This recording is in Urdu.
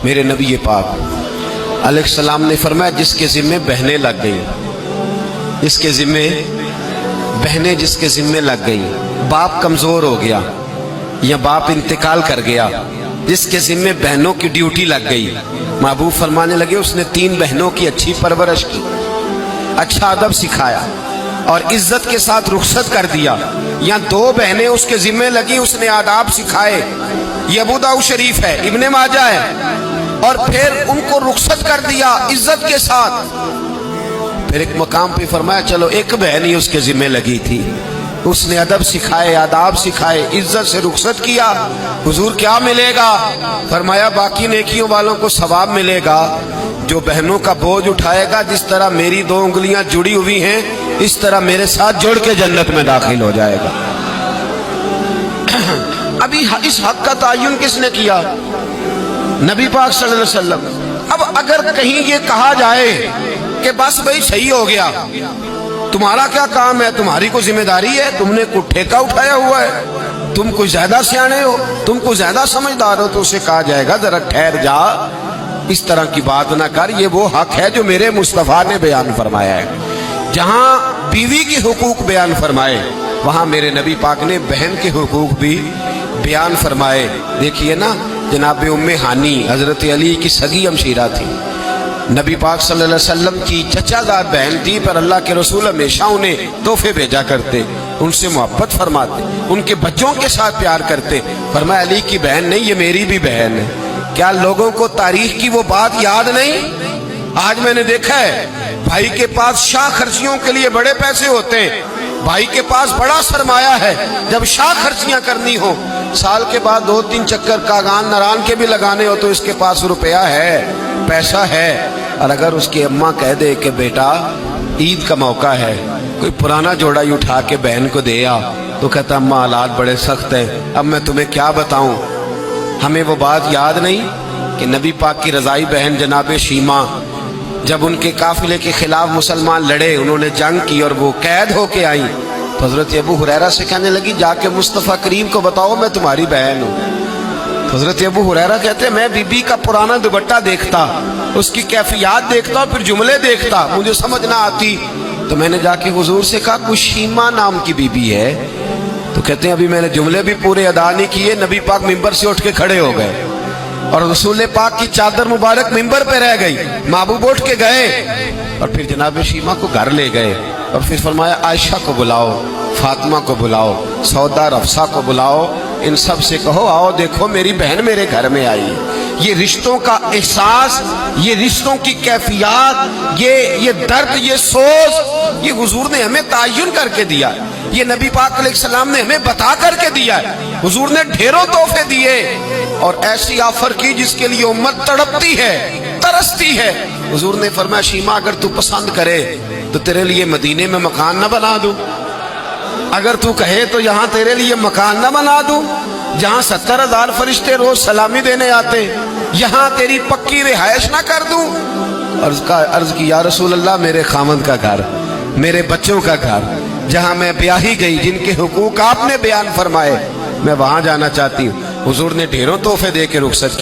میرے نبی پاک علیہ السلام نے فرمایا جس کے ذمے بہنیں لگ گئی، جس کے ذمے بہنیں جس کے ذمے لگ گئی، باپ کمزور ہو گیا یا باپ انتقال کر گیا، جس کے ذمے بہنوں کی ڈیوٹی لگ گئی، محبوب فرمانے لگے اس نے 3 بہنوں کی اچھی پرورش کی، اچھا ادب سکھایا اور عزت کے ساتھ رخصت کر دیا، یا 2 بہنیں اس کے ذمے لگی، اس نے آداب سکھائے، یہ ابو داؤد شریف ہے، ابن ماجہ ہے، اور پھر ان کو رخصت کر دیا عزت کے ساتھ۔ پھر ایک مقام پہ فرمایا چلو ایک بہن ہی اس کے ذمے لگی تھی، اس نے ادب سکھائے، آداب سکھائے، عزت سے رخصت کیا، حضور کیا ملے گا؟ فرمایا باقی نیکیوں والوں کو ثواب ملے گا، جو بہنوں کا بوجھ اٹھائے گا جس طرح میری 2 انگلیاں جڑی ہوئی ہیں اس طرح میرے ساتھ جڑ کے جنت میں داخل ہو جائے گا۔ ابھی اس حق کا تعین کس نے کیا؟ نبی پاک صلی اللہ علیہ وسلم۔ اب اگر کہیں یہ کہا جائے کہ بس بھئی صحیح ہو گیا، تمہارا کیا کام ہے، تمہاری کوئی ذمہ داری ہے، تم نے کوئی ٹھیکہ اٹھایا ہوا ہے، تم کوئی زیادہ سیانے ہو، تم کوئی زیادہ سمجھدار ہو، تو اسے کہا جائے گا ذرا ٹھہر جا، اس طرح کی بات نہ کر، یہ وہ حق ہے جو میرے مصطفیٰ نے بیان فرمایا ہے۔ جہاں بیوی کے حقوق بیان فرمائے وہاں میرے نبی پاک نے بہن کے حقوق بھی بیان فرمائے۔ دیکھیے نا، جناب ام ہانی حضرت علی کی سگی ہمشیرہ تھی، نبی پاک صلی اللہ علیہ وسلم کی چچا دار بہن تھی، پر اللہ کے رسول ہمیشہ انہیں تحفے بھیجا کرتے، ان سے محبت فرماتے، ان کے بچوں کے ساتھ پیار کرتے۔ فرمایا علی کی بہن نہیں، یہ میری بھی بہن ہے۔ کیا لوگوں کو تاریخ کی وہ بات یاد نہیں؟ آج میں نے دیکھا ہے بھائی کے پاس شاہ خرچیوں کے لیے بڑے پیسے ہوتے ہیں، بھائی کے پاس بڑا سرمایہ ہے، جب شاہ خرچیاں کرنی ہو، سال کے بعد 2-3 چکر کاغان نران کے بھی لگانے ہو تو اس کے پاس روپیہ ہے، پیسہ ہے، اور اگر اس کی اماں کہہ دے کہ بیٹا عید کا موقع ہے، کوئی پرانا جوڑا ہی اٹھا کے بہن کو دے آ، تو کہتا اماں حالات بڑے سخت ہیں، اب میں تمہیں کیا بتاؤں۔ ہمیں وہ بات یاد نہیں کہ نبی پاک کی رضائی بہن جناب شیمہ جب ان کے قافلے کے خلاف مسلمان لڑے، انہوں نے جنگ کی اور وہ قید ہو کے آئیں، تو حضرت ابو ہریرہ سے کہنے لگی جا کے مصطفیٰ کریم کو بتاؤ میں تمہاری بہن ہوں۔ تو حضرت ابو ہریرہ کہتے ہیں میں بی بی کا پرانا دوپٹہ دیکھتا، اس کی کیفیات دیکھتا، پھر جملے دیکھتا، مجھے سمجھ نہ آتی، تو میں نے جا کے حضور سے کہا کوئی شیمہ نام کی بی بی ہے؟ تو کہتے ہیں ابھی میں نے جملے بھی پورے ادا نہیں کیے، نبی پاک ممبر سے اٹھ کے کھڑے ہو گئے اور رسول پاک کی چادر مبارک ممبر پہ رہ گئی، محبوب اٹھ کے گئے اور پھر جناب شیمہ کو گھر لے گئے اور پھر فرمایا عائشہ کو بلاؤ، فاطمہ کو بلاؤ، سودا رفسہ کو بلاؤ، ان سب سے کہو آؤ دیکھو میری بہن میرے گھر میں آئی۔ یہ رشتوں کا احساس، یہ رشتوں کی کیفیات، یہ درد، یہ سوز، یہ حضور نے ہمیں تعین کر کے دیا، یہ نبی پاک علیہ السلام نے ہمیں بتا کر کے دیا ہے۔ حضور نے ڈھیروں تحفے دیے اور ایسی آفر کی جس کے لیے امت تڑپتی ہے، ترستی ہے۔ حضور نے فرمایا شیمہ اگر تو پسند کرے تو تیرے لیے مدینے میں مکان نہ بنا دوں، اگر تو کہے تو یہاں تیرے لیے مکان نہ بنا دوں، جہاں 70,000 فرشتے روز سلامی دینے آتے، یہاں تیری پکی رہائش نہ کر دوں؟ عرض کی یا رسول اللہ میرے خامند کا گھر، میرے بچوں کا گھر، جہاں میں بیاہی گئی، جن کے حقوق آپ نے بیان فرمائے، میں وہاں جانا چاہتی ہوں۔ حضور نے ڈھیروں تحفے دے کے رخصت کی۔